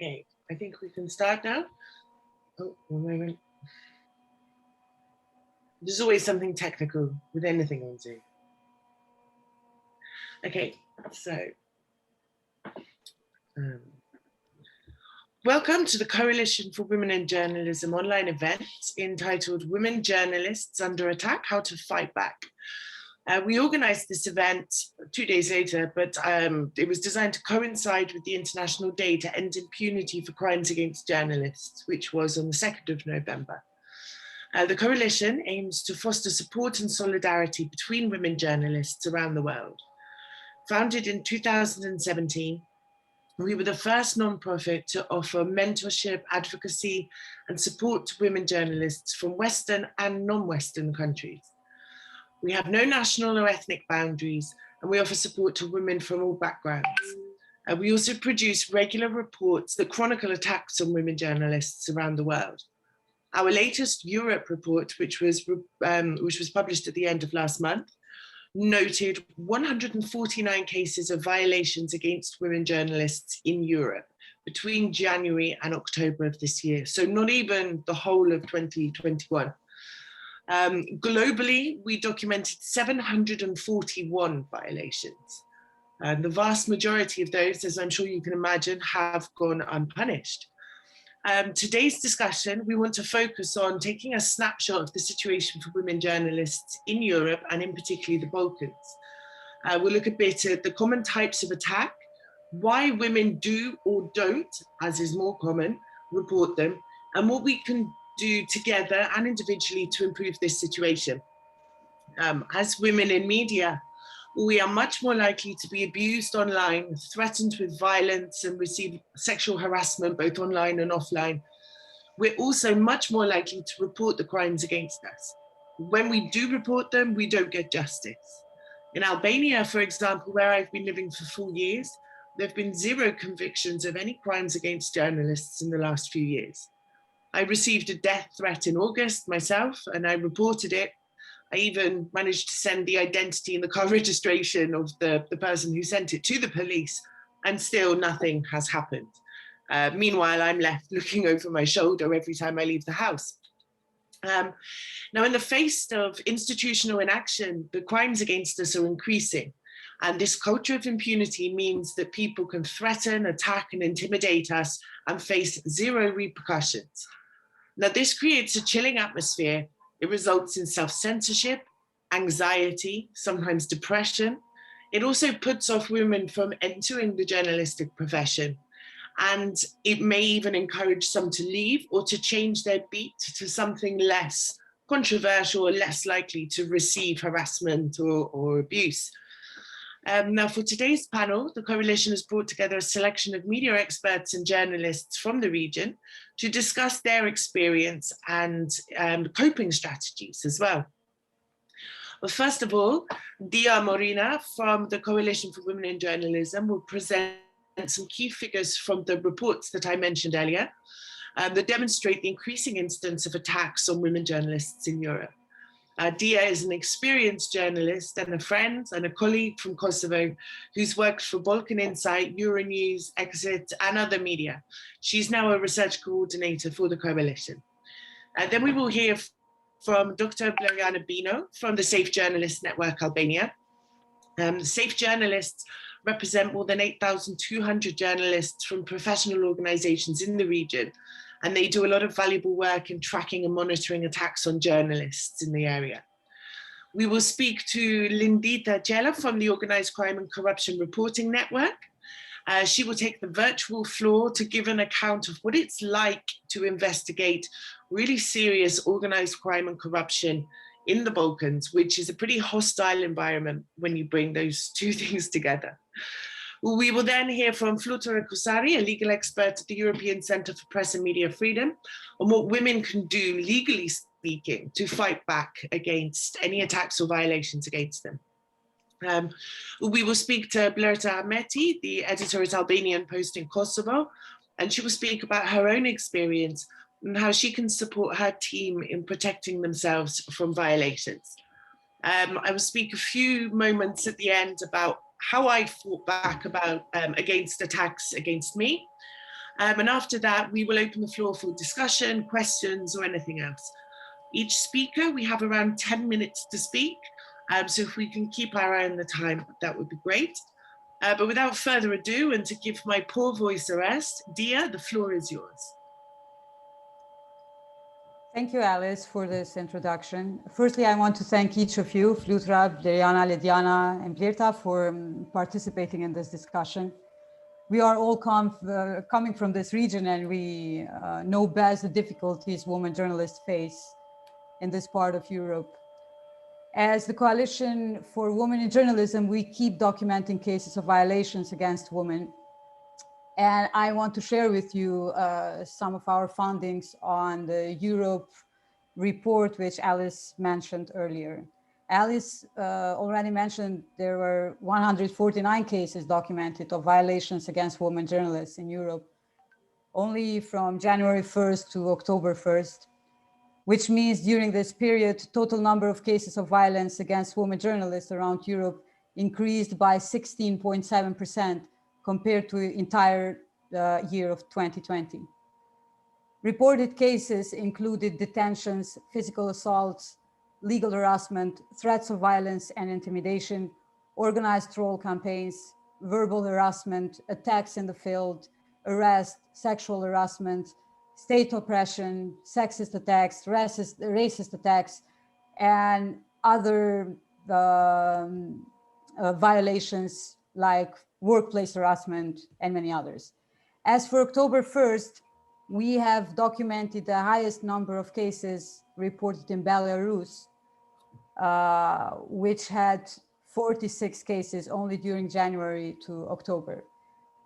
Okay, I think we can start now. Oh, one moment. There's always something technical with anything on Zoom. Okay, so welcome to the Coalition for Women in Journalism online event entitled Women Journalists Under Attack, How to Fight Back. We organized this event 2 days later, but it was designed to coincide with the International Day to End Impunity for Crimes Against Journalists, which was on the 2nd of November. The coalition aims to foster support and solidarity between women journalists around the world. Founded in 2017, we were the first nonprofit to offer mentorship, advocacy, and support to women journalists from Western and non-Western countries. We have no national or ethnic boundaries, and we offer support to women from all backgrounds. We also produce regular reports that chronicle attacks on women journalists around the world. Our latest Europe report, which was published at the end of last month, noted 149 cases of violations against women journalists in Europe between January and October of this year. So not even the whole of 2021. Globally, we documented 741 violations. The vast majority of those, as I'm sure you can imagine, have gone unpunished. Today's discussion, we want to focus on taking a snapshot of the situation for women journalists in Europe and in particular the Balkans. We'll look a bit at the common types of attack, why women do or don't, as is more common, report them, and what we can do together and individually to improve this situation. As women in media, we are much more likely to be abused online, threatened with violence, and receive sexual harassment both online and offline. We're also much more likely to report the crimes against us. When we do report them, we don't get justice. In Albania, for example, where I've been living for 4 years, there have been 0 convictions of any crimes against journalists in the last few years. I received a death threat in August myself, and I reported it. I even managed to send the identity and the car registration of the person who sent it to the police, and still nothing has happened. Meanwhile, I'm left looking over my shoulder every time I leave the house. Now, in the face of institutional inaction, the crimes against us are increasing. And this culture of impunity means that people can threaten, attack, and intimidate us and face 0 repercussions. Now, this creates a chilling atmosphere. It results in self-censorship, anxiety, sometimes depression. It also puts off women from entering the journalistic profession. And it may even encourage some to leave or to change their beat to something less controversial or less likely to receive harassment or abuse. Now, for today's panel, the Coalition has brought together a selection of media experts and journalists from the region to discuss their experience and coping strategies as well. Well, first of all, Dia Morina from the Coalition for Women in Journalism will present some key figures from the reports that I mentioned earlier that demonstrate the increasing incidence of attacks on women journalists in Europe. Dia is an experienced journalist and a friend and a colleague from Kosovo who's worked for Balkan Insight, Euronews, Exit, and other media. She's now a research coordinator for the Coalition. Then we will hear from Dr. Bleriana Bino from the Safe Journalists Network Albania. Safe Journalists represent more than 8,200 journalists from professional organizations in the region, and they do a lot of valuable work in tracking and monitoring attacks on journalists in the area. We will speak to Lindita Jela from the Organized Crime and Corruption Reporting Network. She will take the virtual floor to give an account of what it's like to investigate really serious organized crime and corruption in the Balkans, which is a pretty hostile environment when you bring those two things together. We will then hear from Flutura Kusari, a legal expert at the European Centre for Press and Media Freedom, on what women can do, legally speaking, to fight back against any attacks or violations against them. We will speak to Blerta Ahmeti, the editor at Albanian Post in Kosovo, and she will speak about her own experience and how she can support her team in protecting themselves from violations. I will speak a few moments at the end about how I fought back against attacks against me, And after that, we will open the floor for discussion, questions, or anything else. Each speaker, we have around 10 minutes to speak. So if we can keep our eye on the time, that would be great. But without further ado, and to give my poor voice a rest, Dia, the floor is yours. Thank you, Alice, for this introduction. Firstly, I want to thank each of you, Flutra, Deriana, Lidiana, and Blirta, for participating in this discussion. We are all coming from this region, and we know best the difficulties women journalists face in this part of Europe. As the Coalition for Women in Journalism, we keep documenting cases of violations against women. And I want to share with you some of our findings on the Europe report, which Alice mentioned earlier. Alice already mentioned there were 149 cases documented of violations against women journalists in Europe, only from January 1st to October 1st, which means during this period, total number of cases of violence against women journalists around Europe increased by 16.7% compared to the entire year of 2020. Reported cases included detentions, physical assaults, legal harassment, threats of violence and intimidation, organized troll campaigns, verbal harassment, attacks in the field, arrest, sexual harassment, state oppression, sexist attacks, racist attacks, and other violations like workplace harassment and many others. As for October 1st, we have documented the highest number of cases reported in Belarus, which had 46 cases only during January to October.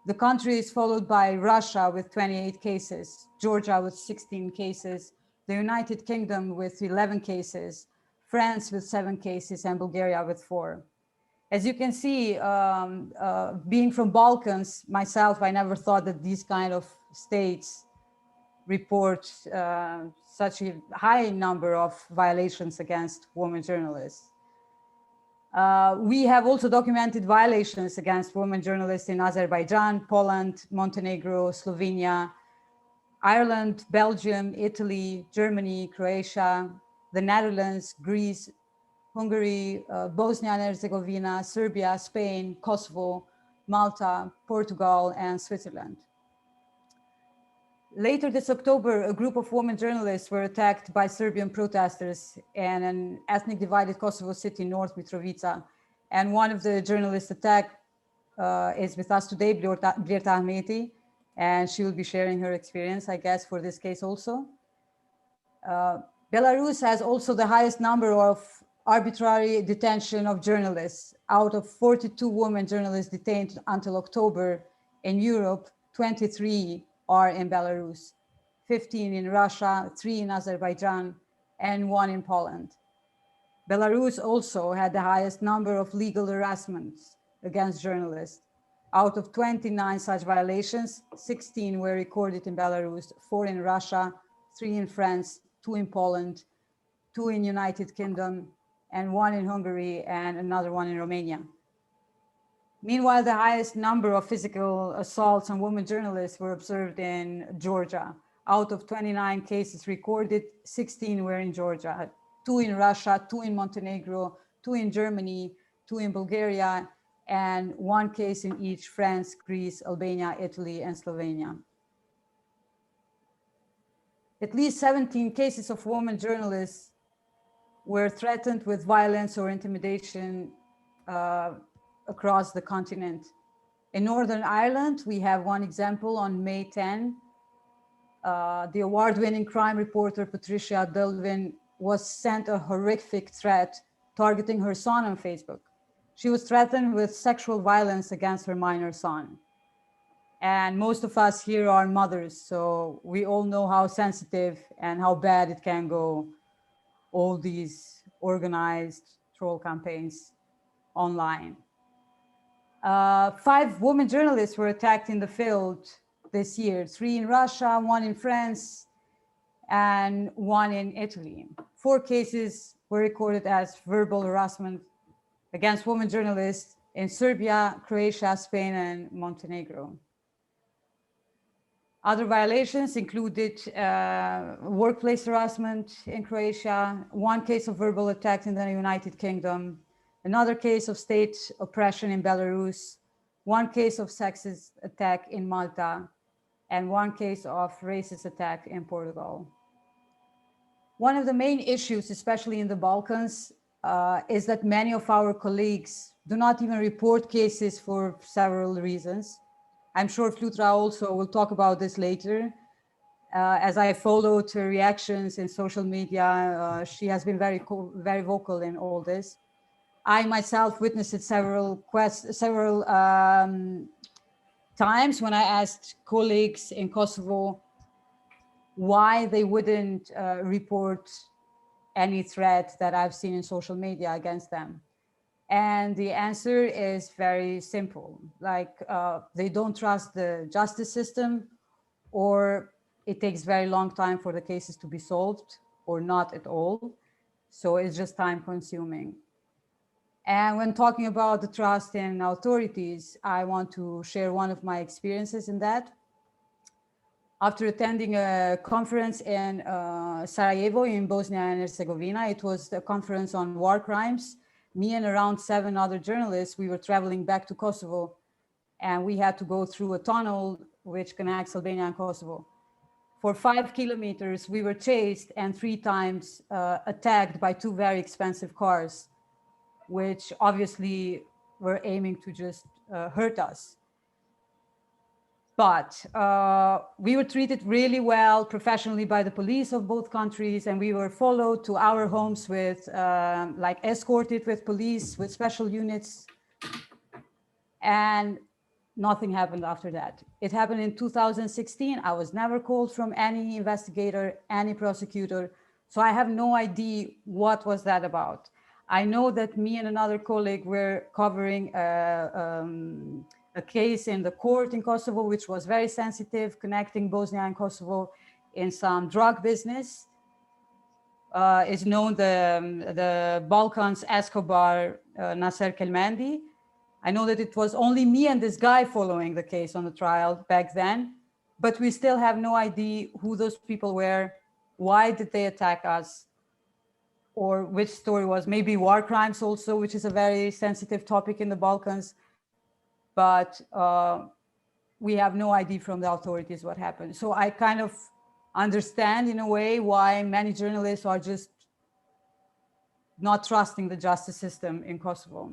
The country is followed by Russia with 28 cases, Georgia with 16 cases, the United Kingdom with 11 cases, France with 7 cases, and Bulgaria with 4. As you can see, being from Balkans, myself, I never thought that these kind of states report such a high number of violations against women journalists. We have also documented violations against women journalists in Azerbaijan, Poland, Montenegro, Slovenia, Ireland, Belgium, Italy, Germany, Croatia, the Netherlands, Greece, Hungary, Bosnia and Herzegovina, Serbia, Spain, Kosovo, Malta, Portugal, and Switzerland. Later this October, a group of women journalists were attacked by Serbian protesters in an ethnic divided Kosovo city, North Mitrovica. And one of the journalists attacked is with us today, Blirta Ahmeti, and she will be sharing her experience, I guess, for this case also. Belarus has also the highest number of arbitrary detention of journalists. Out of 42 women journalists detained until October in Europe, 23 are in Belarus, 15 in Russia, 3 in Azerbaijan, and 1 in Poland. Belarus also had the highest number of legal harassments against journalists. Out of 29 such violations, 16 were recorded in Belarus, 4 in Russia, 3 in France, 2 in Poland, 2 in United Kingdom, and 1 in Hungary, and another 1 in Romania. Meanwhile, the highest number of physical assaults on women journalists were observed in Georgia. Out of 29 cases recorded, 16 were in Georgia, 2 in Russia, 2 in Montenegro, 2 in Germany, 2 in Bulgaria, and 1 case in each France, Greece, Albania, Italy, and Slovenia. At least 17 cases of women journalists were threatened with violence or intimidation across the continent. In Northern Ireland, we have one example on May 10. The award-winning crime reporter Patricia Dulvin was sent a horrific threat targeting her son on Facebook. She was threatened with sexual violence against her minor son. And most of us here are mothers, so we all know how sensitive and how bad it can go, all these organized troll campaigns online. 5 women journalists were attacked in the field this year, 3 in Russia, 1 in France, and 1 in Italy. 4 cases were recorded as verbal harassment against women journalists in Serbia, Croatia, Spain, and Montenegro. Other violations included workplace harassment in Croatia, one case of verbal attack in the United Kingdom, another case of state oppression in Belarus, one case of sexist attack in Malta, and one case of racist attack in Portugal. One of the main issues, especially in the Balkans, is that many of our colleagues do not even report cases for several reasons. I'm sure Flutra also will talk about this later. As I followed her reactions in social media, she has been very vocal in all this. I myself witnessed it several times when I asked colleagues in Kosovo why they wouldn't report any threat that I've seen in social media against them. And the answer is very simple. Like they don't trust the justice system, or it takes very long time for the cases to be solved, or not at all. So it's just time consuming. And when talking about the trust in authorities, I want to share one of my experiences in that. After attending a conference in Sarajevo in Bosnia and Herzegovina, it was a conference on war crimes. Me and around 7 other journalists, we were traveling back to Kosovo, and we had to go through a tunnel which connects Albania and Kosovo. For 5 kilometers, we were chased and 3 times attacked by 2 very expensive cars, which obviously were aiming to just hurt us. But we were treated really well professionally by the police of both countries, and we were followed to our homes with, like escorted with police, with special units, and nothing happened after that. It happened in 2016. I was never called from any investigator, any prosecutor, so I have no idea what was that about. I know that me and another colleague were covering a case in the court in Kosovo, which was very sensitive, connecting Bosnia and Kosovo in some drug business. Is known the Balkans Escobar Nasser Kelmendi. I know that it was only me and this guy following the case on the trial back then, but we still have no idea who those people were, why did they attack us, or which story was, maybe war crimes also, which is a very sensitive topic in the Balkans. But we have no idea from the authorities what happened. So I kind of understand in a way why many journalists are just not trusting the justice system in Kosovo.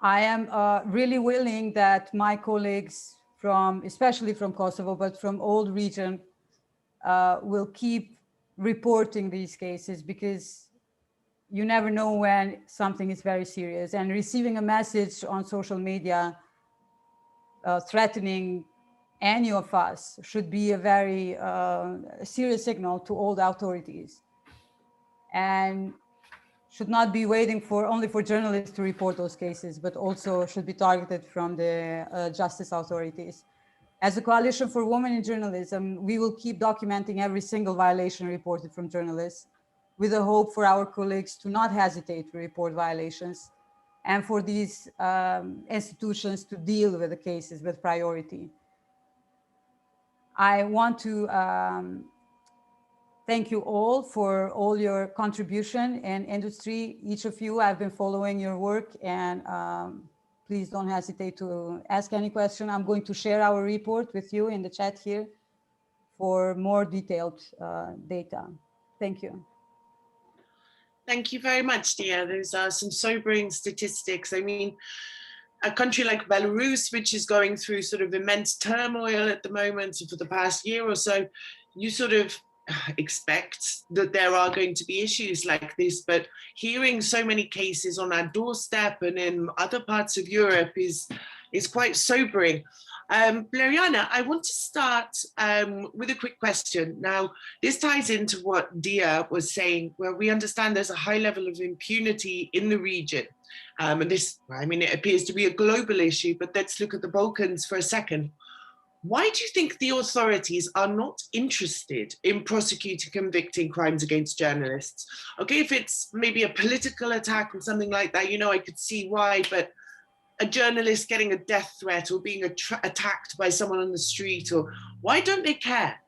I am really willing that my colleagues from, especially from Kosovo, but from all the region, will keep reporting these cases, because you never know when something is very serious, and receiving a message on social media threatening any of us should be a very serious signal to all the authorities, and should not be waiting for only for journalists to report those cases, but also should be targeted from the justice authorities. As a Coalition for Women in Journalism, we will keep documenting every single violation reported from journalists, with a hope for our colleagues to not hesitate to report violations, and for these institutions to deal with the cases with priority. I want to thank you all for all your contribution in industry. Each of you, I've been following your work, and please don't hesitate to ask any question. I'm going to share our report with you in the chat here for more detailed data. Thank you. Thank you very much, Dia. Those are some sobering statistics. I mean, a country like Belarus, which is going through sort of immense turmoil at the moment for the past year or so, you sort of expect that there are going to be issues like this, but hearing so many cases on our doorstep and in other parts of Europe is quite sobering. Bleriana, I want to start with a quick question. Now, this ties into what Dia was saying, where we understand there's a high level of impunity in the region. And this, I mean, it appears to be a global issue, but let's look at the Balkans for a second. Why do you think the authorities are not interested in prosecuting, convicting crimes against journalists? Okay, if it's maybe a political attack or something like that, you know, I could see why, but a journalist getting a death threat or being attacked by someone on the street? Or why don't they care?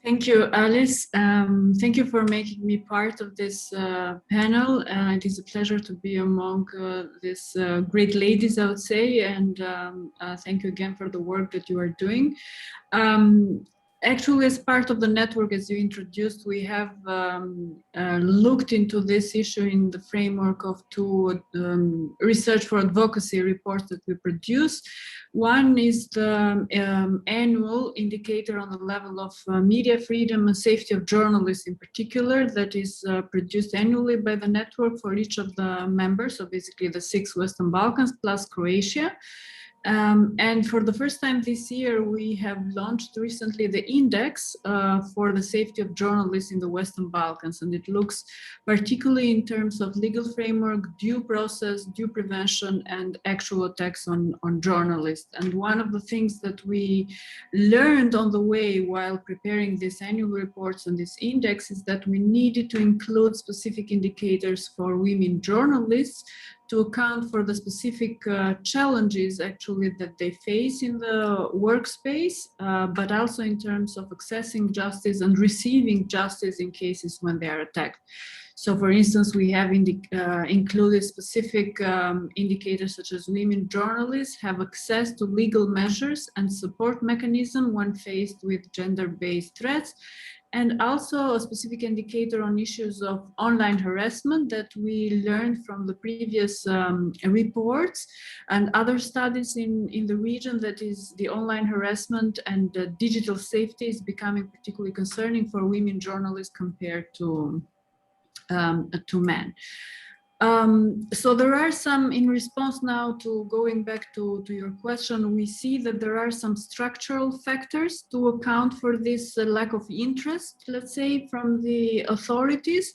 Thank you, Alice. Thank you for making me part of this panel. It is a pleasure to be among these great ladies, I would say, and thank you again for the work that you are doing. Actually, as part of the network, as you introduced, we have looked into this issue in the framework of two research for advocacy reports that we produce. One is the annual indicator on the level of media freedom and safety of journalists in particular, that is produced annually by the network for each of the members, so basically the 6 Western Balkans plus Croatia. And for the first time this year, we have launched recently the index for the safety of journalists in the Western Balkans. And it looks particularly in terms of legal framework, due process, due prevention, and actual attacks on journalists. And one of the things that we learned on the way while preparing these annual reports on this index is that we needed to include specific indicators for women journalists to account for the specific challenges actually that they face in the workspace, but also in terms of accessing justice and receiving justice in cases when they are attacked. So for instance, we have included specific indicators such as women journalists have access to legal measures and support mechanism when faced with gender-based threats, and also a specific indicator on issues of online harassment that we learned from the previous reports and other studies in the region, that is the online harassment and digital safety is becoming particularly concerning for women journalists compared to men. So there are some, in response now to going back to your question, we see that there are some structural factors to account for this lack of interest, let's say, from the authorities,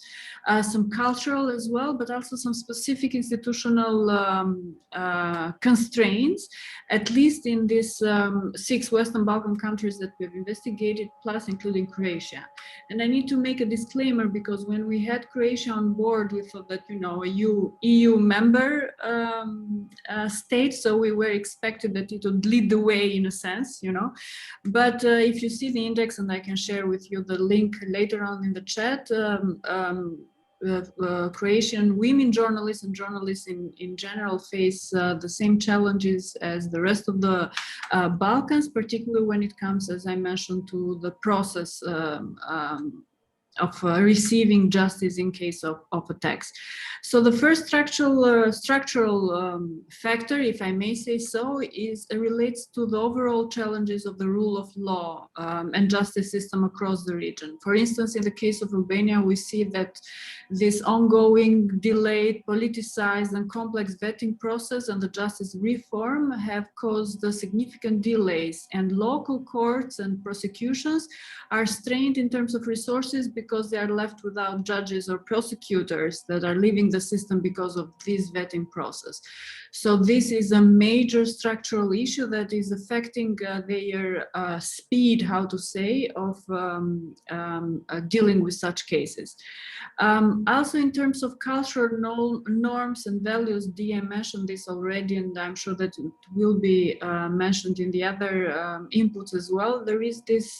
some cultural as well, but also some specific institutional constraints, at least in these 6 Western Balkan countries that we've investigated, plus including Croatia. And I need to make a disclaimer, because when we had Croatia on board, we thought that, you know, a EU member state, so we were expected that it would lead the way in a sense, you know. But if you see the index, and I can share with you the link later on in the chat, Croatian women journalists and journalists in general face the same challenges as the rest of the Balkans, particularly when it comes, as I mentioned, to the process of receiving justice in case of attacks. So the first structural factor, if I may say so, relates to the overall challenges of the rule of law and justice system across the region. For instance, in the case of Albania, we see that this ongoing, delayed, politicized and complex vetting process and the justice reform have caused significant delays, and local courts and prosecutions are strained in terms of resources because they are left without judges or prosecutors that are leaving the system because of this vetting process. So this is a major structural issue that is affecting their speed, how to say, of dealing with such cases. Also in terms of cultural norms and values, Dia mentioned this already, and I'm sure that it will be mentioned in the other inputs as well. There is this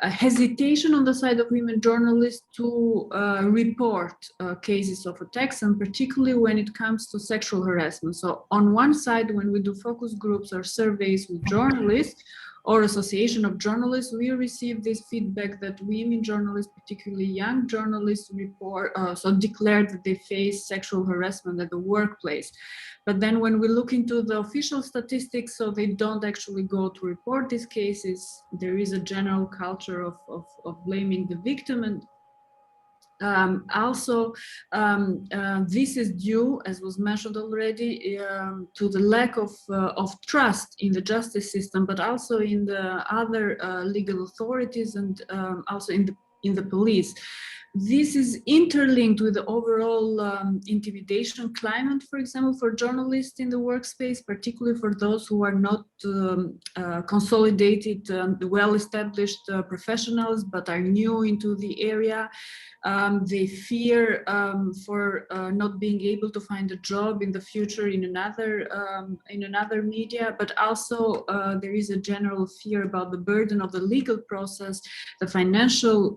a hesitation on the side of women journalists to report cases of attacks, and particularly when it comes to sexual harassment. So on one side, when we do focus groups or surveys with journalists or association of journalists, we receive this feedback that women journalists, particularly young journalists, declare that they face sexual harassment at the workplace. But then when we look into the official statistics, so they don't actually go to report these cases. There is a general culture of blaming the victim, and this is due, as was mentioned already, to the lack of trust in the justice system, but also in the other legal authorities, and also in the police. this is interlinked with the overall intimidation climate, for example, for journalists in the workspace, particularly for those who are not consolidated and well-established professionals, but are new into the area. They fear for not being able to find a job in the future in another media, but also there is a general fear about the burden of the legal process, the financial,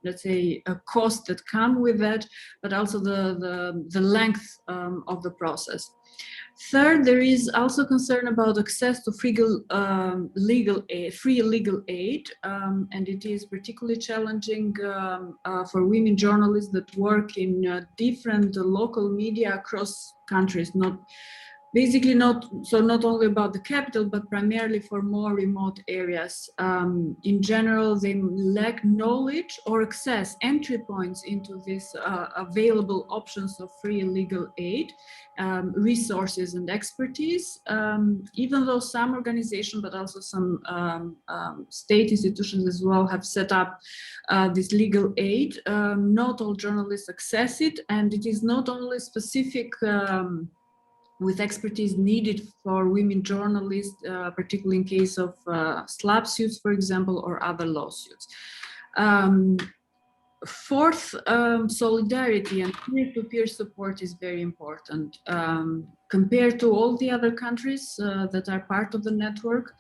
let's say, costs that come with that, but also the length of the process. Third, there is also concern about access to free legal aid, and it is particularly challenging for women journalists that work in different local media across countries, not only about the capital, but primarily for more remote areas. In general, they lack knowledge or access, entry points into these available options of free legal aid, resources and expertise, even though some organizations, but also some state institutions as well, have set up this legal aid. Not all journalists access it, and it is not only specific with expertise needed for women journalists, particularly in case of SLAPP suits, for example, or other lawsuits. Fourth, solidarity and peer-to-peer support is very important. Compared to all the other countries that are part of the network,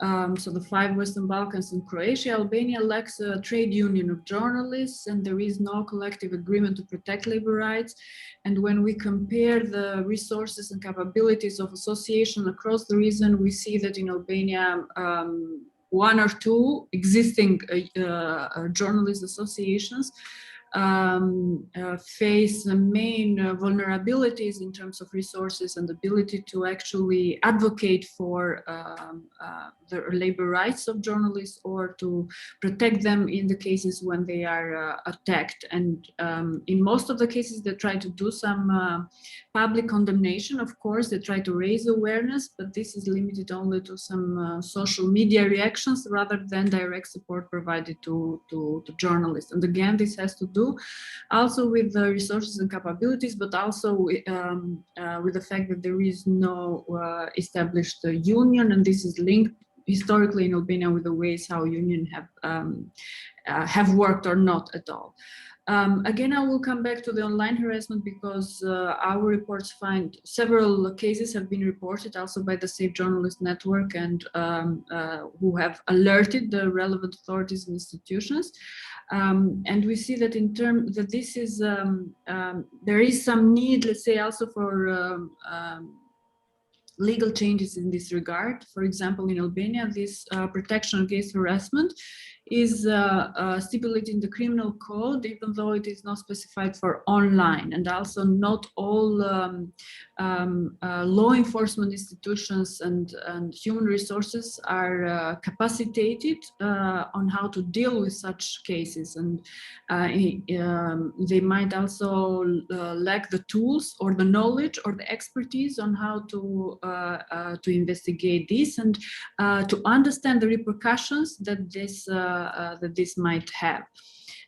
so the 5 Western Balkans and Croatia, Albania lacks a trade union of journalists, and there is no collective agreement to protect labor rights. And when we compare the resources and capabilities of associations across the region, we see that in Albania, 1 or 2 existing journalist associations face the main vulnerabilities in terms of resources and ability to actually advocate for the labor rights of journalists or to protect them in the cases when they are attacked. And in most of the cases, they try to do some public condemnation. Of course, they try to raise awareness, but this is limited only to some social media reactions rather than direct support provided to journalists. And again, this has to do also with the resources and capabilities, but also with the fact that there is no established union, and this is linked historically in Albania with the ways how unions have worked or not at all. Again, I will come back to the online harassment because our reports find several cases have been reported also by the Safe Journalist Network and who have alerted the relevant authorities and institutions. And we see that in terms that this is, there is some need, let's say, also for legal changes in this regard. For example, in Albania, this protection against harassment is stipulated in the criminal code, even though it is not specified for online. And also not all law enforcement institutions and human resources are capacitated on how to deal with such cases. And they might also lack the tools or the knowledge or the expertise on how to investigate this and to understand the repercussions that this might have.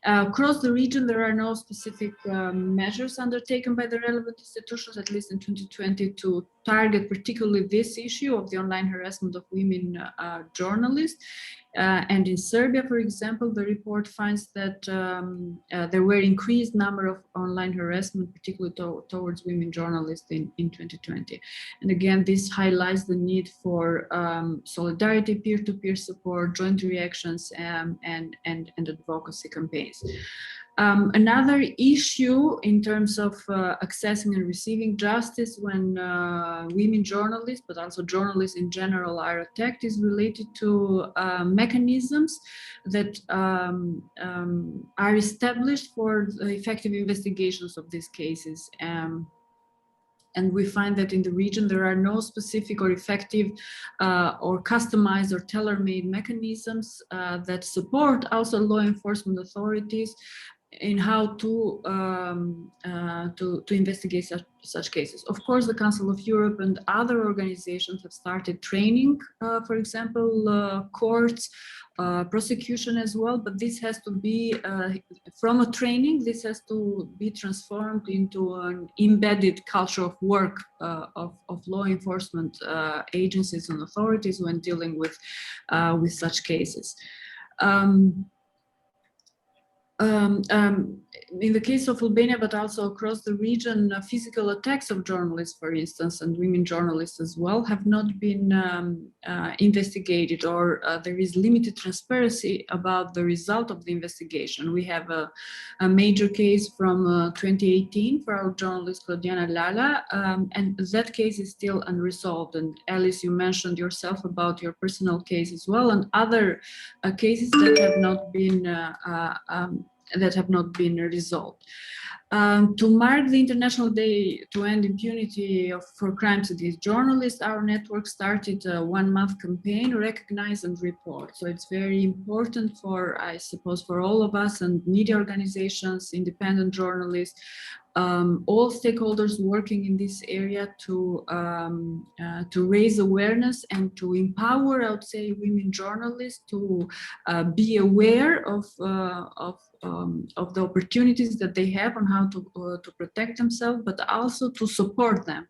Across the region, there are no specific measures undertaken by the relevant institutions, at least in 2020, to target particularly this issue of the online harassment of women journalists. And in Serbia, for example, the report finds that there were increased number of online harassment, particularly towards women journalists in 2020. And again, this highlights the need for solidarity, peer-to-peer support, joint reactions, and advocacy campaigns. Another issue in terms of accessing and receiving justice when women journalists, but also journalists in general, are attacked is related to mechanisms that are established for the effective investigations of these cases. And we find that in the region, there are no specific or effective or customized or tailor-made mechanisms that support also law enforcement authorities in how to investigate such cases. Of course, the Council of Europe and other organizations have started training, for example, courts, prosecution as well, but this has to be, from a training, this has to be transformed into an embedded culture of work of law enforcement agencies and authorities when dealing with such cases. In the case of Albania, but also across the region, physical attacks of journalists, for instance, and women journalists as well, have not been investigated, or there is limited transparency about the result of the investigation. We have a major case from 2018 for our journalist Claudiana Lala, and that case is still unresolved. And Alice, you mentioned yourself about your personal case as well, and other cases that have not been resolved. To mark the International Day to End Impunity for Crimes against Journalists, our network started a one-month campaign, Recognize and Report. So it's very important for, I suppose, for all of us and media organizations, independent journalists, all stakeholders working in this area to raise awareness and to empower, I would say, women journalists to be aware of the opportunities that they have on how to protect themselves, but also to support them.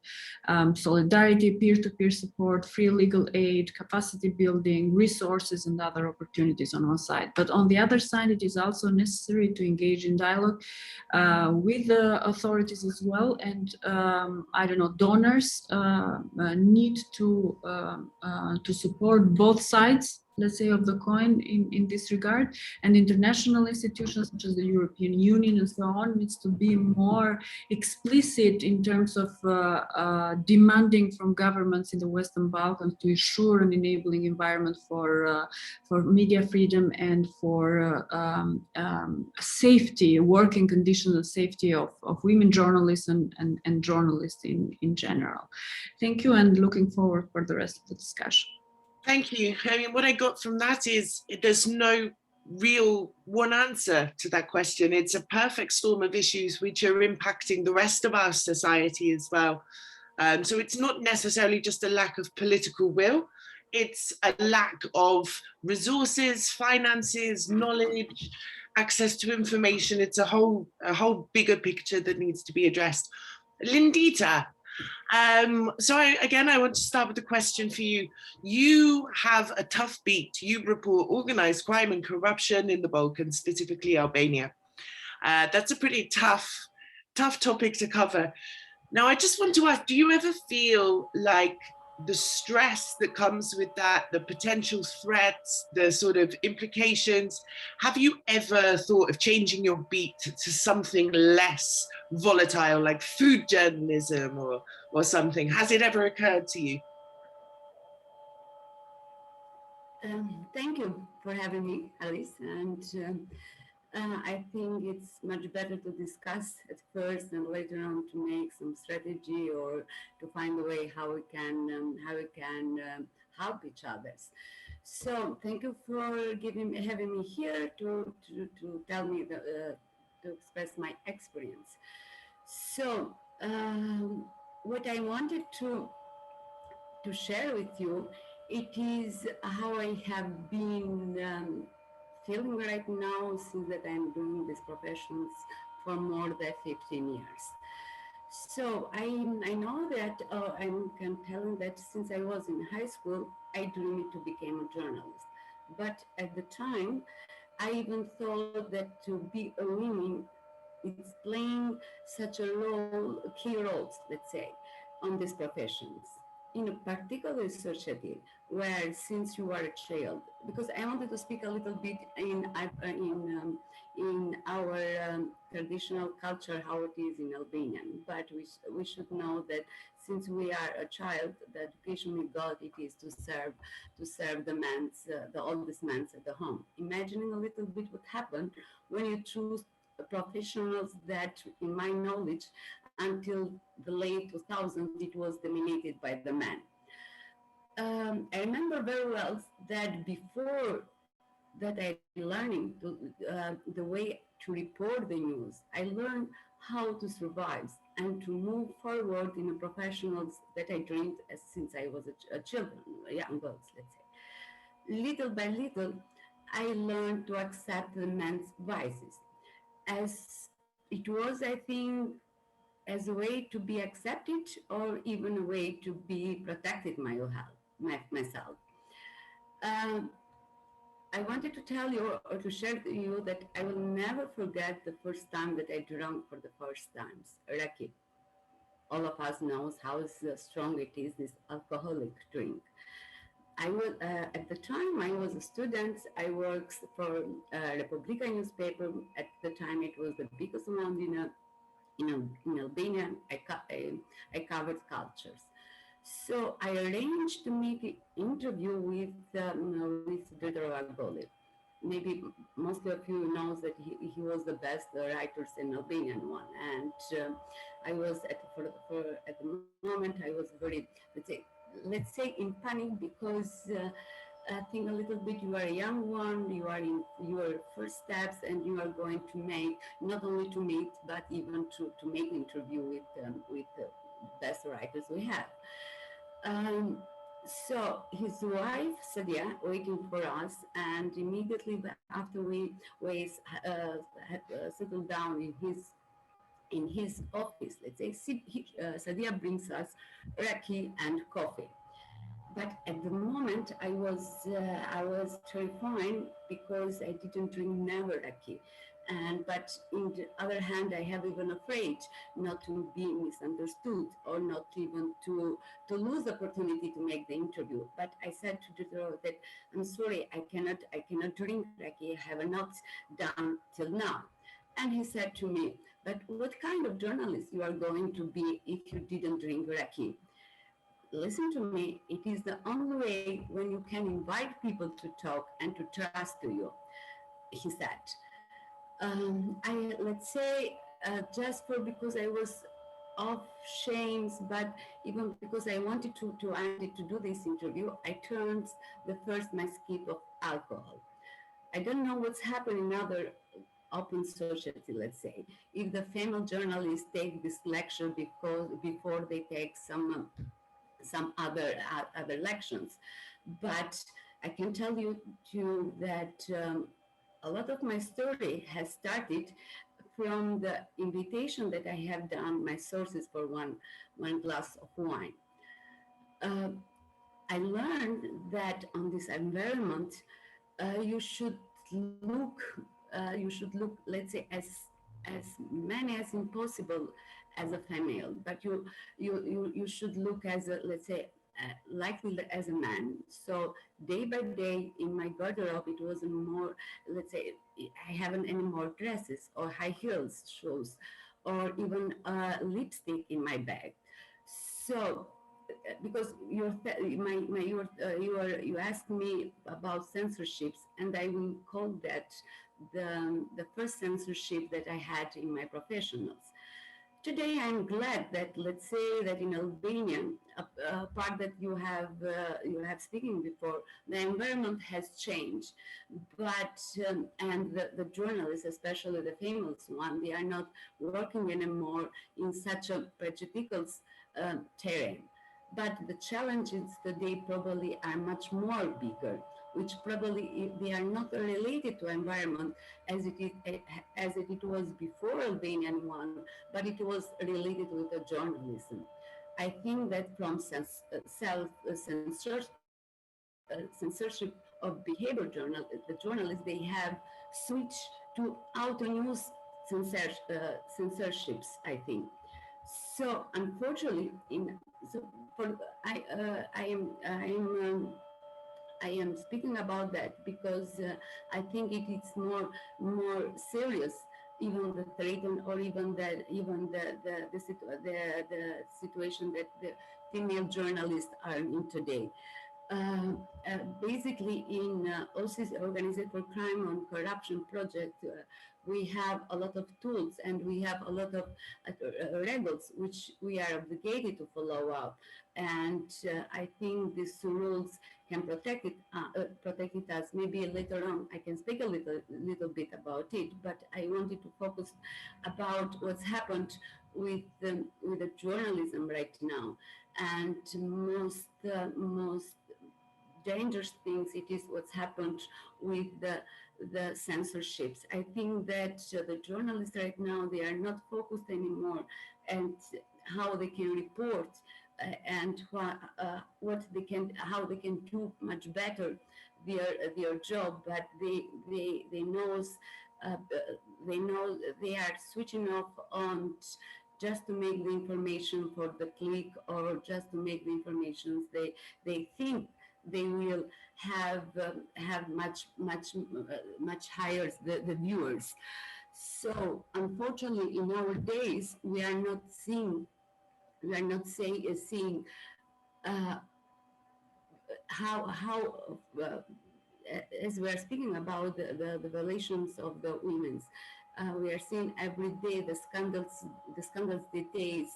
Solidarity, peer-to-peer support, free legal aid, capacity building, resources, and other opportunities on one side. But on the other side, it is also necessary to engage in dialogue with the authorities as well, and I don't know, donors need to support both sides, let's say, of the coin in this regard, and international institutions such as the European Union and so on needs to be more explicit in terms of demanding from governments in the Western Balkans to ensure an enabling environment for media freedom and for safety, working conditions and safety of women journalists and journalists in general. Thank you, and looking forward for the rest of the discussion. Thank you. I mean, what I got from that is there's no real one answer to that question. It's a perfect storm of issues which are impacting the rest of our society as well. So it's not necessarily just a lack of political will, it's a lack of resources, finances, knowledge, access to information. It's a whole bigger picture that needs to be addressed. Lindita, so I want to start with a question for you. You have a tough beat. You report organized crime and corruption in the Balkans, specifically Albania. That's a pretty tough topic to cover. Now, I just want to ask, do you ever feel like the stress that comes with that, the potential threats, the sort of implications, have you ever thought of changing your beat to something less volatile, like food journalism or something? Has it ever occurred to you? Thank you for having me, Alice. And I think it's much better to discuss at first and later on to make some strategy or to find a way how we can help each other. So thank you for having me here to tell me to express my experience. So what I wanted to share with you, it is how I have been feeling right now since that I'm doing these professions for more than 15 years. So I know that I can tell you that since I was in high school, I dreamed to become a journalist. But at the time, I even thought that to be a woman, it's playing such a key roles, let's say, on these professions. In a particular society where, since you are a child, because I wanted to speak a little bit in our traditional culture, how it is in Albania, but we should know that since we are a child, the education we got, it is to serve the oldest men at the home. Imagining a little bit what happened when you choose professionals that, in my knowledge, until the late 2000s, it was dominated by the men. I remember very well that before that I learning the way to report the news. I learned how to survive and to move forward in a professionals that I dreamed since I was a children, young girls, let's say. Little by little, I learned to accept the man's vices, as it was, I think, as a way to be accepted or even a way to be protected myself. I wanted to tell you or to share with you that I will never forget the first time that I drank for the first time, raki. All of us knows how strong it is, this alcoholic drink. I was, at the time I was a student, I worked for Republika newspaper. At the time it was the biggest one in Albania. I covered cultures. So I arranged to make an interview with Dr. Agoli. Maybe most of you knows that he was the best writers in Albanian one. And I was at the moment I was very, let's say in panic, because I think a little bit you are a young one, you are in your first steps, and you are going to make, not only to meet, but even to make an interview with the best writers we have. So his wife, Sadia, waiting for us, and immediately after we had settled down in his office, let's say, Sadia brings us raki and coffee. But at the moment, I was terrified because I didn't drink never raki. But on the other hand, I have even afraid not to be misunderstood or not even to lose the opportunity to make the interview. But I said to Dr. that I'm sorry, I cannot drink raki. I have not done till now. And he said to me, but what kind of journalist you are going to be if you didn't drink raki? Listen to me, it is the only way when you can invite people to talk and to trust to you, he said. Let's say, just because I was of shames, but even because I wanted to do this interview, I turned the first my skip of alcohol. I don't know what's happening in other open society, let's say, if the female journalists take this lecture before they take some other lections. But I can tell you too that a lot of my story has started from the invitation that I have done my sources for one glass of wine. I learned that on this environment, you should look, let's say, as many as impossible as a female, but you should look as a, let's say, likely as a man. So day by day in my garderobe, it wasn't more, let's say, I haven't any more dresses or high heels shoes or even lipstick in my bag. So because you asked me about censorships, and I will call that the first censorship that I had in my professionals. Today, I'm glad that, let's say, that in Albania, a part that you have speaking before, the environment has changed, but and the journalists, especially the famous one, they are not working anymore in such a prejudicial terrain. But the challenges today probably are much more bigger, which probably they are not related to environment as it was before Albanian one, but it was related with the journalism. I think that from censorship of behavior the journalists, they have switched to auto news censorships, I think. So unfortunately, I am speaking about that because I think it is more serious, even the threat or even the situation that the female journalists are in today. basically in OSIS, Organized for Crime on Corruption project, we have a lot of tools and we have a lot of rules which we are obligated to follow up. And I think these rules can protect it us. Maybe later on I can speak a little bit about it, but I wanted to focus about what's happened with the journalism right now. And most dangerous things, it is what's happened with the censorships. I think that the journalists right now, they are not focused anymore and how they can report and what they can, how they can do much better their job, but they know they are switching off on just to make the information for the click, or just to make the information they think they will have much higher the viewers. So unfortunately, in our days, we are not seeing how as we are speaking about the violations of the women's, we are seeing every day the scandals details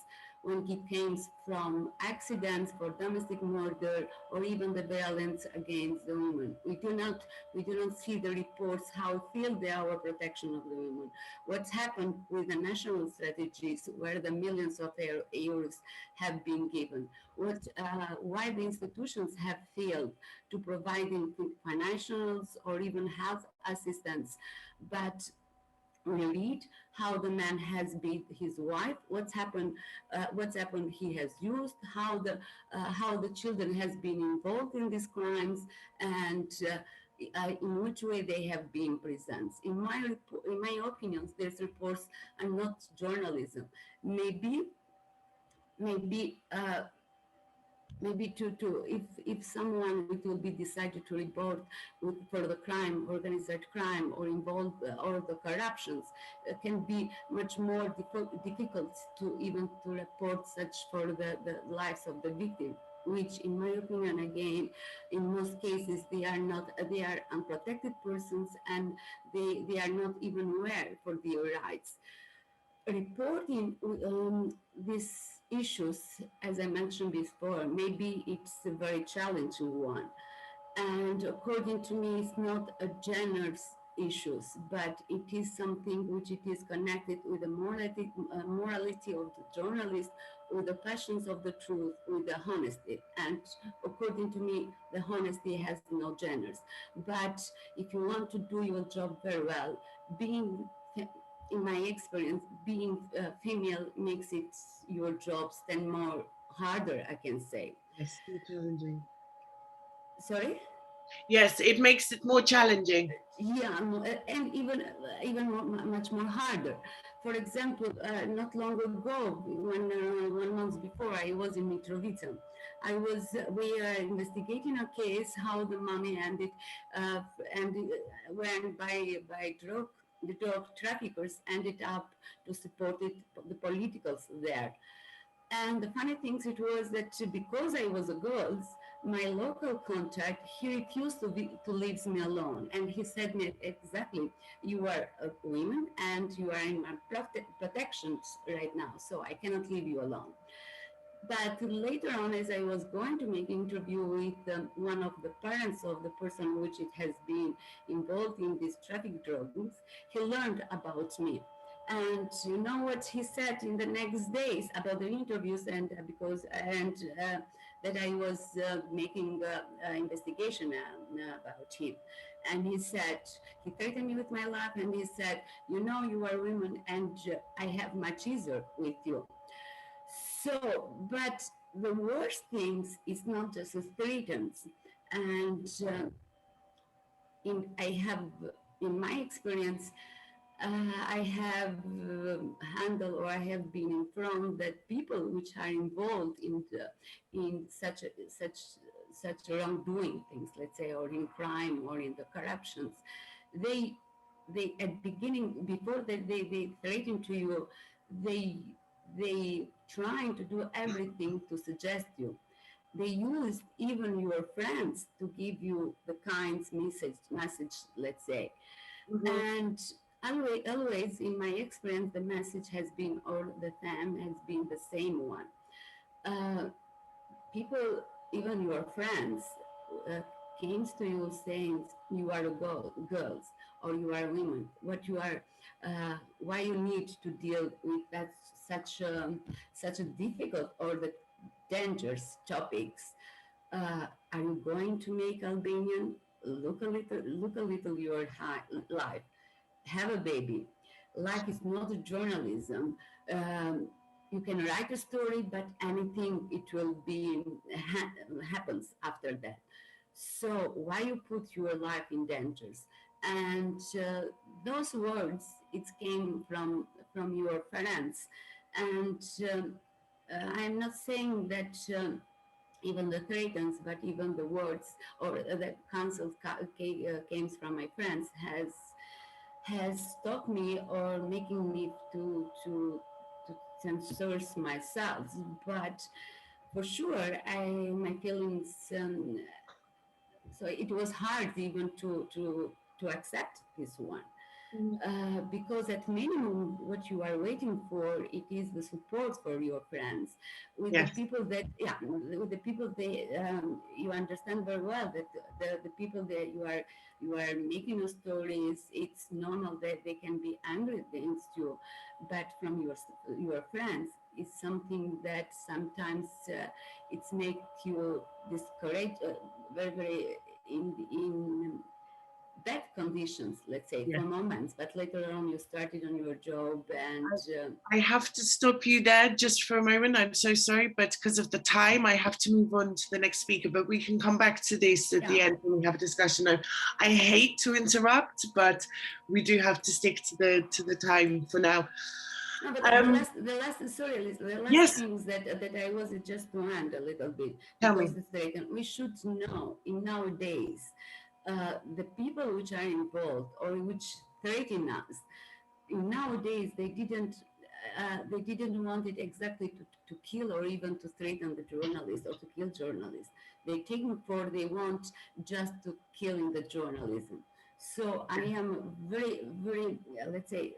when it comes from accidents for domestic murder or even the violence against the women. We do not see the reports how failed they are protection of the women. What's happened with the national strategies where the millions of euros have been given? Why the institutions have failed to provide financials or even health assistance, but we read how the man has beat his wife, what's happened he has used, how the children has been involved in these crimes, and in which way they have been present. In my opinion, these reports are not journalism. Maybe if someone will be decided to report for the crime, organized crime, or involved or the corruptions, can be much more difficult to even to report such for the lives of the victim, which in my opinion, again, in most cases they are unprotected persons, and they are not even aware for their rights. Reporting these issues, as I mentioned before, maybe it's a very challenging one. And according to me, it's not a generous issues, but it is something which it is connected with the morality of the journalist, with the passions of the truth, with the honesty. And according to me, the honesty has no genders. But if you want to do your job very well, in my experience, being female makes it your jobs then more harder, I can say. Yes, more challenging. Sorry? Yes, it makes it more challenging. Yeah, and even much more harder. For example, not long ago, when 1 month before, I was in Mitrovica. We are investigating a case how the money ended, when by the drug traffickers ended up to support the politicals there. And the funny thing it was that because I was a girl, my local contact, he refused to leave me alone. And he said me exactly, you are a woman and you are in my protections right now, so I cannot leave you alone. But later on, as I was going to make an interview with one of the parents of the person which it has been involved in these traffic drugs, he learned about me. And you know what he said in the next days about the interviews, and that I was making investigation about him. And he said, he threatened me with my life, and he said, you know, you are women, and I have much easier with you. So, but the worst things is not just the threats, and in my experience, I have handled, or I have been informed that people which are involved in such wrongdoing things, let's say, or in crime or in the corruptions, they at beginning, before they threaten to you, they trying to do everything to suggest you. they used even your friends to give you the kind message, let's say. And always, in my experience, the message has been all the time has been the same one. People, even your friends, uh, came to you saying you are a girls, or you are women, what you are, why you need to deal with that such a difficult or the dangerous topics. Are you going to make Albanian? Look a little your life. Have a baby. Life is not a journalism. Um, you can write a story, but anything it will be happens after that. So why you put your life in dangers? And those words, it came from your parents, and I'm not saying that. Even the threats, but even the words or the counsel came from my friends has stopped me or making me to censor myself. But for sure, my feelings. So it was hard even to accept this one. Because at minimum, what you are waiting for, it is the support for your friends, with Yes. the people that, yeah, with the people they, you understand very well that the people that you are making your stories, it's normal that they can be angry against you, but from your friends, it's something that sometimes it's make you discouraged, very in bad conditions, let's say, Yeah. for moments, but later on you started on your job and... I have to stop you there just for a moment. I'm so sorry, but because of the time, I have to move on to the next speaker, but we can come back to this at the end when we have a discussion. I hate to interrupt, but we do have to stick to the time for now. No, but the last yes. things that I was just to end a little bit. Tell me. We should know in nowadays, the people which are involved or which threaten us, nowadays they didn't want it exactly to kill or even to threaten the journalists or to kill journalists. They want just to kill the journalism. So I am very, let's say,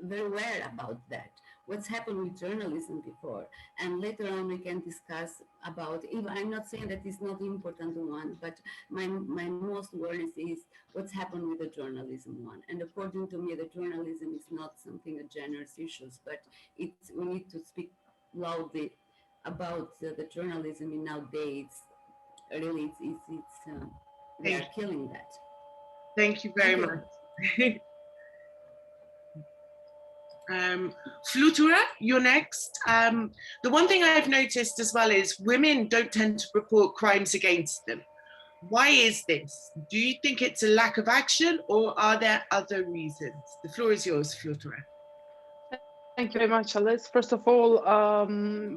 very aware about that. What's happened with journalism before, and later on we can discuss about. Even I'm not saying that it's not important one, but my most worries is what's happened with the journalism one. And according to me, the journalism is not something a generous issues, but we need to speak loudly about the journalism in nowadays. Really, they are killing that. Thank you very much. Flutura, you're next. The one thing I've noticed as well is women don't tend to report crimes against them. Why is this? Do you think it's a lack of action or are there other reasons? The floor is yours, Flutura. Thank you very much, Alice. First of all,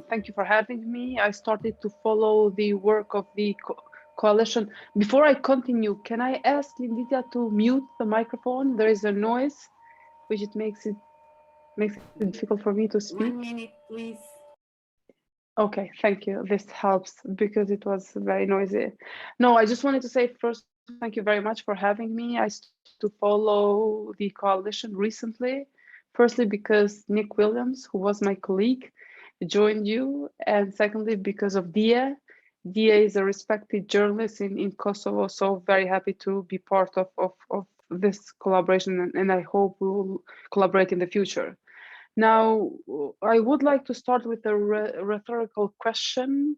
thank you for having me. I started to follow the work of the coalition. Before I continue, can I ask Lindita to mute the microphone? There is a noise, which makes it difficult for me to speak. 1 minute, please. Okay, thank you. This helps because it was very noisy. No, I just wanted to say first, thank you very much for having me. I started to follow the coalition recently. Firstly, because Nick Williams, who was my colleague, joined you. And secondly, because of Dia. Dia is a respected journalist in Kosovo, so very happy to be part of this collaboration, and I hope we will collaborate in the future. Now, I would like to start with a rhetorical question,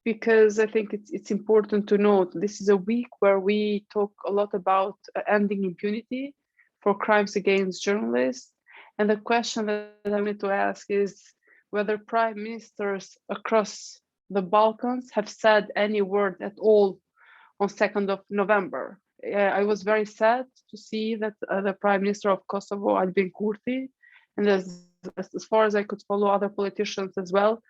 because I think it's important to note this is a week where we talk a lot about ending impunity for crimes against journalists. And the question that I need to ask is whether prime ministers across the Balkans have said any word at all on 2nd of November. I was very sad to see that the Prime Minister of Kosovo, Albin Kurti, and as far as I could follow other politicians as well,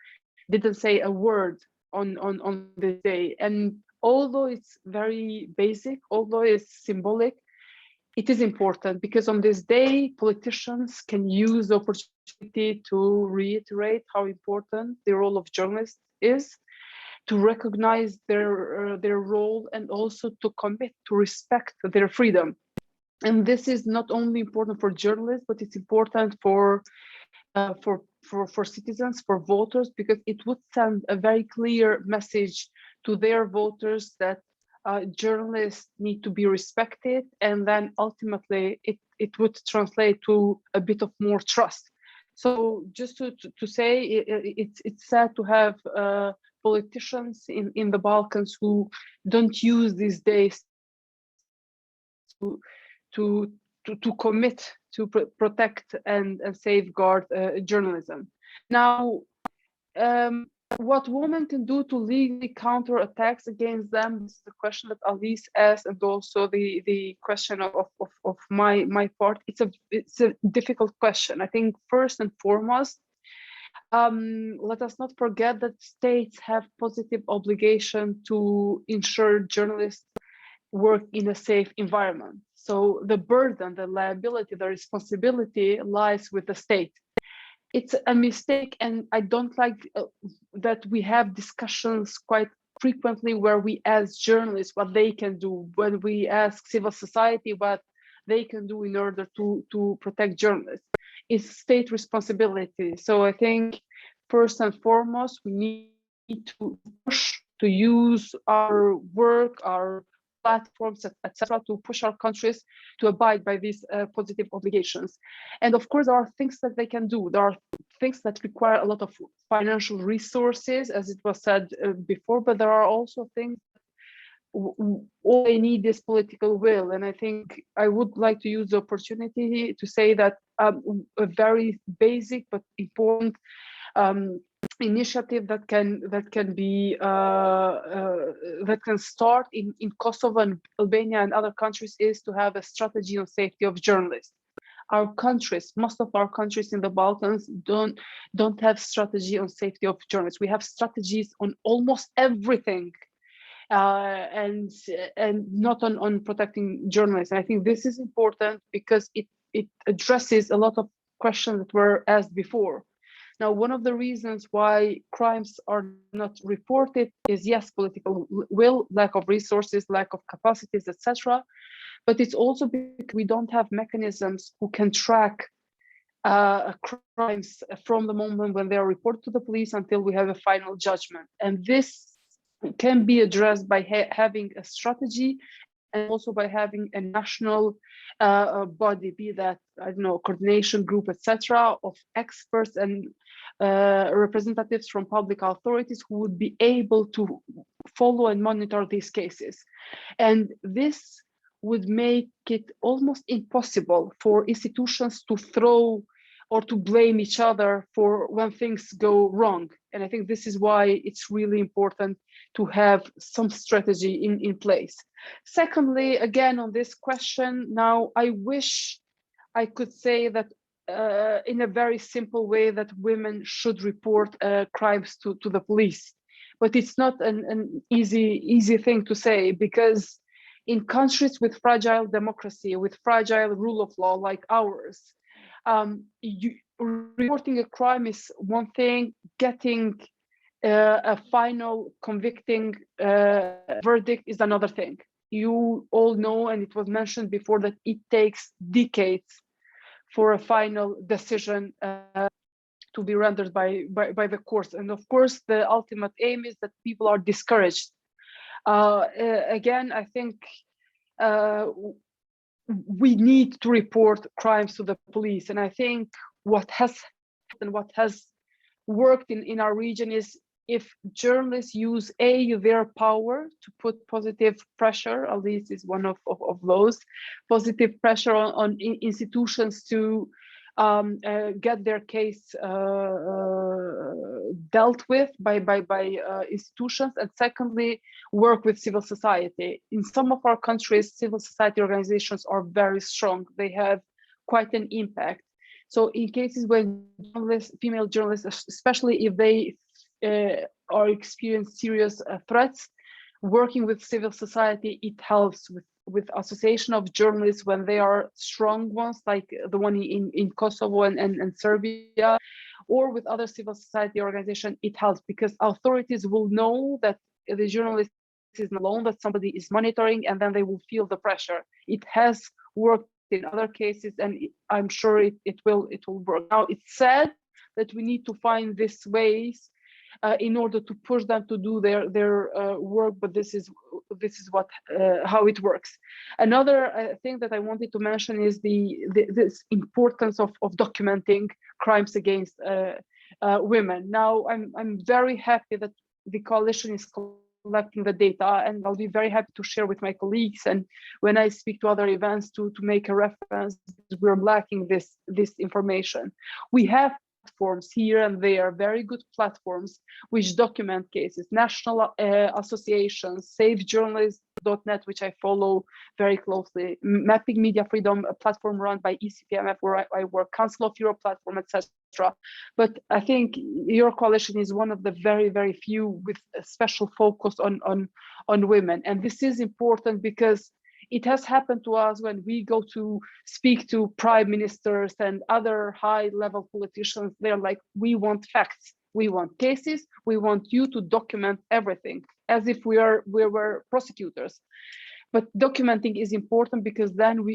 didn't say a word on this day. And although it's very basic, although it's symbolic, it is important because on this day, politicians can use the opportunity to reiterate how important the role of journalists is. to recognize their role, and also to commit to respect their freedom. And this is not only important for journalists, but it's important for citizens, for voters, because it would send a very clear message to their voters that journalists need to be respected, and then ultimately it would translate to a bit of more trust. So just to say, it's sad to have politicians in the Balkans who don't use these days to commit to protect and safeguard journalism. Now, what women can do to legally counter attacks against them, this is the question that Alice asked, and also the question of my part. It's a difficult question. I think first and foremost, let us not forget that states have positive obligation to ensure journalists work in a safe environment. So the burden, the liability, the responsibility lies with the state. It's a mistake, and I don't like that we have discussions quite frequently where we ask journalists what they can do, when we ask civil society what they can do in order to protect journalists. It's state responsibility. So I think first and foremost, we need to push to use our work, our platforms, etc., to push our countries to abide by these positive obligations. And of course, there are things that they can do. There are things that require a lot of financial resources, as it was said before, but there are also things all they need is political will. And I think I would like to use the opportunity to say that a very basic but important initiative that can be that can start in Kosovo and Albania and other countries is to have a strategy on safety of journalists. Our countries, most of our countries in the Balkans don't have strategy on safety of journalists. We have strategies on almost everything, and not on protecting journalists. And I think this is important because it addresses a lot of questions that were asked before. Now, one of the reasons why crimes are not reported is, yes, political will, lack of resources, lack of capacities, etc. But it's also because we don't have mechanisms who can track crimes from the moment when they are reported to the police until we have a final judgment. And this can be addressed by having a strategy, and also by having a national body, be that, I don't know, coordination group, etc., of experts and representatives from public authorities who would be able to follow and monitor these cases. And this would make it almost impossible for institutions to throw or to blame each other for when things go wrong. And I think this is why it's really important to have some strategy in place. Secondly, again, on this question, now I wish I could say that in a very simple way that women should report crimes to the police. But it's not an easy thing to say, because in countries with fragile democracy, with fragile rule of law like ours, reporting a crime is one thing, getting a final convicting verdict is another thing. You all know, and it was mentioned before, that it takes decades for a final decision to be rendered by the courts. And of course, the ultimate aim is that people are discouraged. Again, I think we need to report crimes to the police. And I think what has worked in our region is if journalists use their power to put positive pressure, at least is one of those, positive pressure on institutions to get their case dealt with by institutions, and secondly, work with civil society. In some of our countries, civil society organizations are very strong. They have quite an impact. So in cases when female journalists, especially if they are experiencing serious threats, working with civil society, it helps with association of journalists when they are strong ones, like the one in Kosovo and Serbia, or with other civil society organizations, it helps because authorities will know that the journalist is not alone, that somebody is monitoring, and then they will feel the pressure. It has worked in other cases, and I'm sure it will work. Now, it's sad that we need to find these ways in order to push them to do their work, but this is what how it works. Another thing that I wanted to mention is this importance of documenting crimes against women. Now, I'm very happy that the coalition is collecting the data, and I'll be very happy to share with my colleagues. And when I speak to other events to make a reference, we're lacking this information. We have platforms here and there, very good platforms which document cases, national associations, safejournalists.net, which I follow very closely, Mapping Media Freedom, a platform run by ECPMF where I work, Council of Europe platform, etc. But I think your coalition is one of the very, very few with a special focus on women. And this is important because it has happened to us when we go to speak to prime ministers and other high-level politicians. They're like, we want facts, we want cases, we want you to document everything, as if we were prosecutors. But documenting is important because then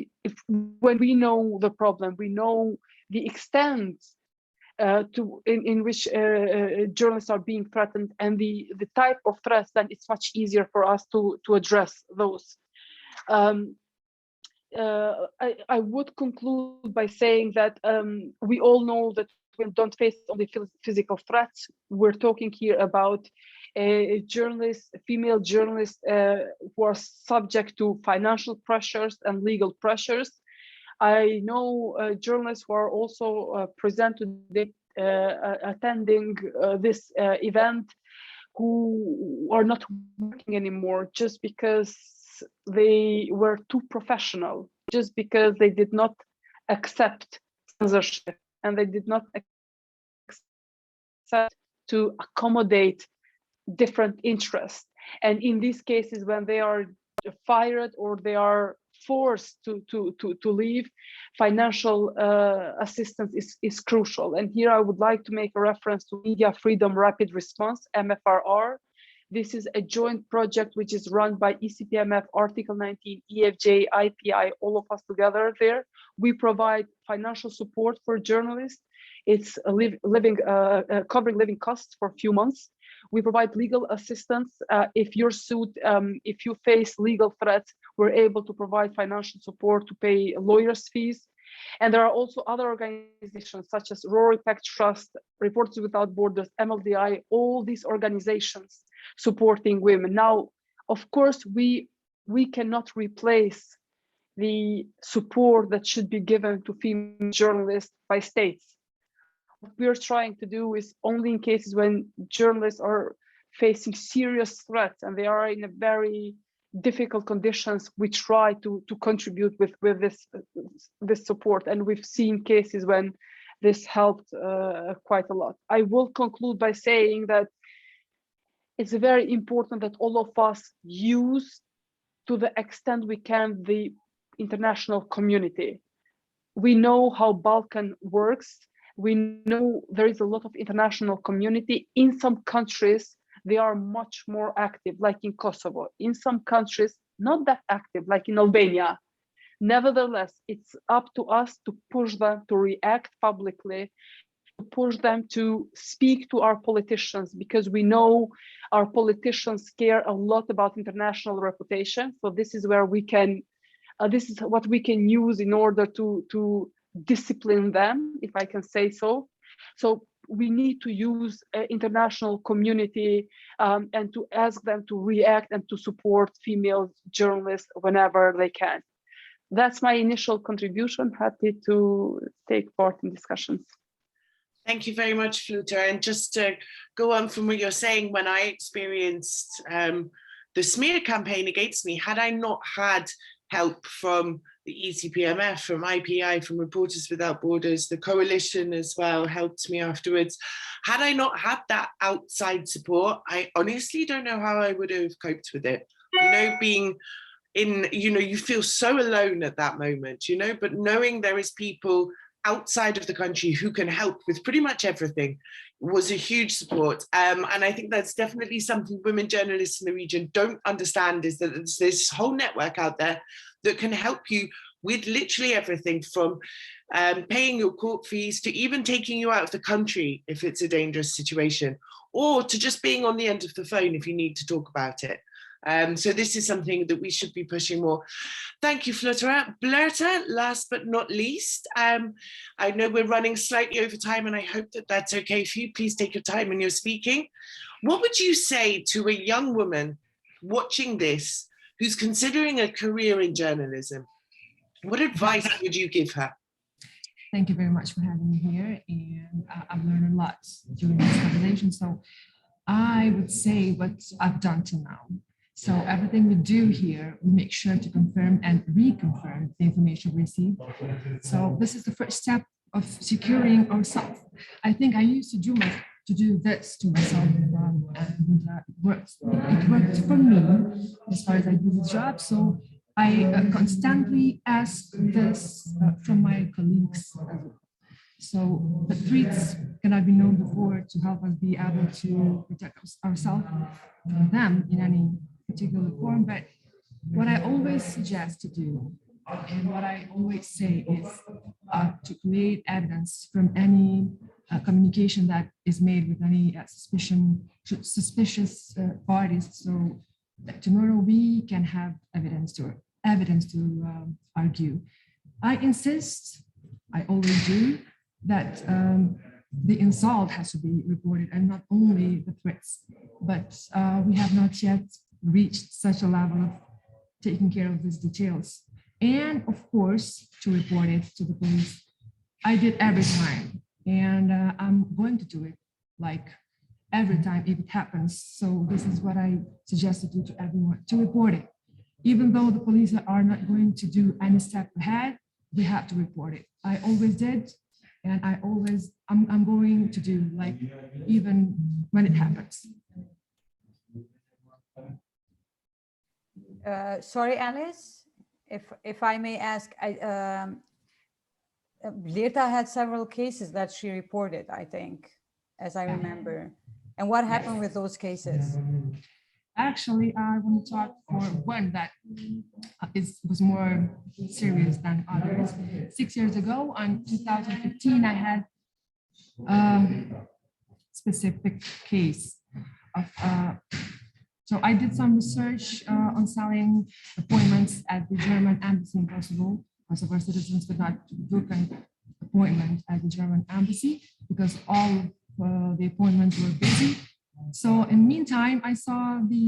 when we know the problem, we know the extent in which journalists are being threatened and the type of threats, then it's much easier for us to address those. I would conclude by saying that we all know that we don't face only physical threats. We're talking here about journalists, female journalists who are subject to financial pressures and legal pressures. I know journalists who are also present today attending this event who are not working anymore just because they were too professional, just because they did not accept censorship and they did not accept to accommodate different interests. And in these cases, when they are fired or they are forced to leave, financial assistance is crucial. And here I would like to make a reference to Media Freedom Rapid Response, MFRR. This is a joint project which is run by ECPMF, Article 19, EFJ, IPI, all of us together there. We provide financial support for journalists. It's covering living costs for a few months. We provide legal assistance. If you're sued, if you face legal threats, we're able to provide financial support to pay lawyers' fees. And there are also other organizations such as Rory Peck Trust, Reporters Without Borders, MLDI, all these organizations supporting women. Now, of course, we cannot replace the support that should be given to female journalists by states. What we're trying to do is only in cases when journalists are facing serious threats and they are in a very difficult conditions, we try to contribute with this support. And we've seen cases when this helped quite a lot. I will conclude by saying that it's very important that all of us use to the extent we can the international community. We know how Balkan works. We know there is a lot of international community. In some countries, they are much more active, like in Kosovo. In some countries, not that active, like in Albania. Nevertheless, it's up to us to push them to react publicly, to push them to speak to our politicians, because we know our politicians care a lot about international reputation. So this is where we can, this is what we can use in order to discipline them, if I can say so. So we need to use international community and to ask them to react and to support female journalists whenever they can. That's my initial contribution. Happy to take part in discussions. Thank you very much, Fluta. And just to go on from what you're saying, when I experienced the smear campaign against me, had I not had help from the ECPMF, from IPI, from Reporters Without Borders, the coalition as well helped me afterwards. Had I not had that outside support, I honestly don't know how I would have coped with it. You know, being in, you know, you feel so alone at that moment, you know, but knowing there is people outside of the country who can help with pretty much everything was a huge support. And I think that's definitely something women journalists in the region don't understand, is that there's this whole network out there that can help you with literally everything from paying your court fees to even taking you out of the country if it's a dangerous situation, or to just being on the end of the phone if you need to talk about it. So this is something that we should be pushing more. Thank you, Flutera. Blerta, last but not least, I know we're running slightly over time and I hope that that's okay for you. Please take your time when you're speaking. What would you say to a young woman watching this who's considering a career in journalism? What advice would you give her? Thank you very much for having me here, and I've learned a lot during this conversation. So I would say what I've done till now. So everything we do here, we make sure to confirm and reconfirm the information we receive. So this is the first step of securing ourselves. I think I used to do this to myself, and it worked for me as far as I do the job. So I constantly ask this from my colleagues. So the threats cannot be known before to help us be able to protect ourselves from them in any particular form. But what I always suggest to do, and what I always say, is to create evidence from any communication that is made with any suspicious parties, so that tomorrow we can have evidence to argue. I insist, I always do, that the insult has to be reported, and not only the threats. But we have not yet reached such a level of taking care of these details. And of course, to report it to the police. I did every time, and I'm going to do it like every time if it happens. So this is what I suggest to do to everyone, to report it. Even though the police are not going to do any step ahead, we have to report it. I always did, and I'm going to do, like, even when it happens. Sorry, Alice, if I may ask, Blerta had several cases that she reported, I think, as I remember. And what happened with those cases? Actually, I want to talk for one that was more serious than others. 6 years ago, in 2015, I had a specific case of, so I did some research on selling appointments at the German embassy in Kosovo. Kosovo citizens could not book an appointment at the German embassy because all the appointments were busy. So in the meantime, I saw the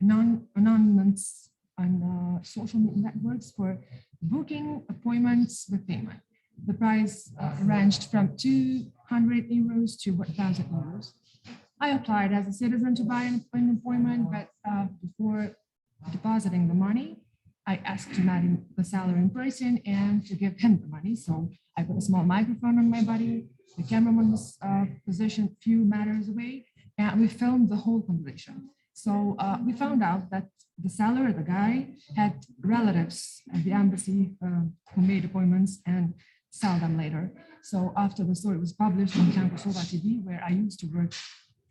announcements on social networks for booking appointments with payment. The price ranged from 200 euros to 1,000 euros. I applied as a citizen to buy an appointment, but before depositing the money, I asked to meet the seller in person and to give him the money. So I put a small microphone on my body. The cameraman was positioned a few meters away, and we filmed the whole conversation. So we found out that the seller, the guy, had relatives at the embassy who made appointments and sell them later. So after the story was published on Kosovo TV, where I used to work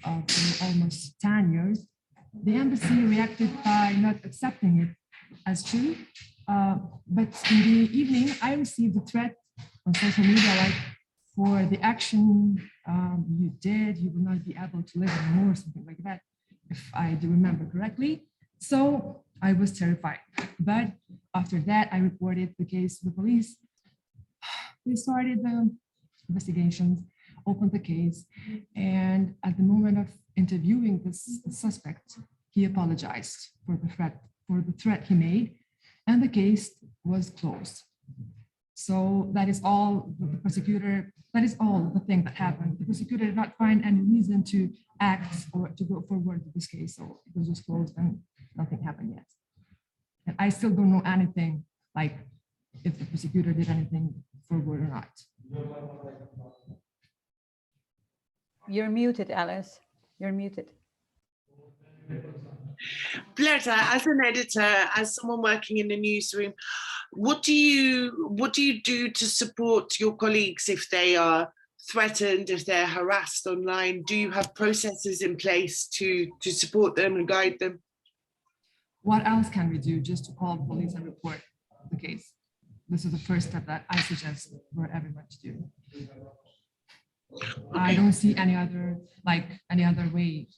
for almost 10 years, the embassy reacted by not accepting it as true. But in the evening, I received a threat on social media, like, for the action you did, you will not be able to live anymore, something like that, if I do remember correctly. So I was terrified. But after that, I reported the case to the police. They started the investigations, opened the case, and at the moment of interviewing the suspect, he apologized for the threat he made, and the case was closed. So that is all the prosecutor, that is all the thing that happened. The prosecutor did not find any reason to act or to go forward with this case. So it was just closed and nothing happened yet. And I still don't know anything, like if the prosecutor did anything forward or not. You're muted, Alice. You're muted. Bletta, as an editor, as someone working in the newsroom, what do you do to support your colleagues if they are threatened, if they're harassed online? Do you have processes in place to support them and guide them? What else can we do? Just to call police and report the case. This is the first step that I suggest for everyone to do. I don't see any other way